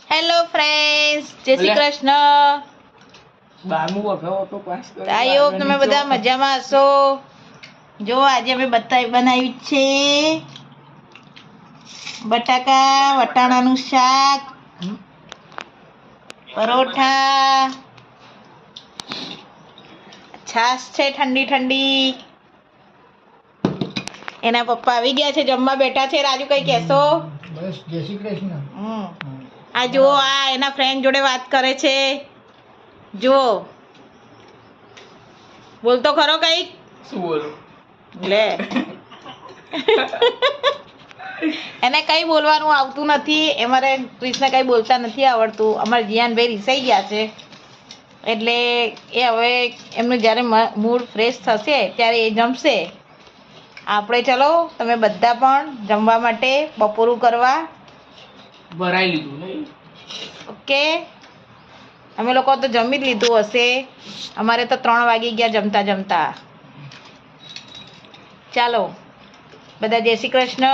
Hello friends, જય શ્રી કૃષ્ણ। 12મું વખત તો પાસ કરી આઈ હોપ તમે બધા મજામાં હશો। જો આજે અમે બનાવ્યું છે બટાકા વટાણાનું શાક, પરોઠા, છાશ છે ઠંડી ઠંડી। એના પપ્પા આવી ગયા છે, જમવા બેઠા છે। રાજુ કઈ કહેશો? બસ જય શ્રી કૃષ્ણ। આ જુઓ, આ એના ફ્રેન્ડ જોડે વાત કરે છે। જુઓ, બોલતો ખરો કઈક? શું બોલું? લે એને કઈ બોલવાનું આવતું નથી। અમારે ક્રિષ્ના કઈ બોલતા નથી આવડતું। અમારા જીયાનભાઈ રીસાઈ ગયા છે, એટલે એ હવે એમનું જ્યારે મૂડ ફ્રેશ થશે ત્યારે એ જમશે। આપણે ચલો તમે બધા પણ જમવા માટે બપોરું કરવા ભરાઈ લીધું નહીં? ઓકે। અમે લોકો તો જમી જ લીધું હશે। અમારે તો 3 વાગી ગયા જમતા જમતા। ચાલો બધા જય શ્રી કૃષ્ણ।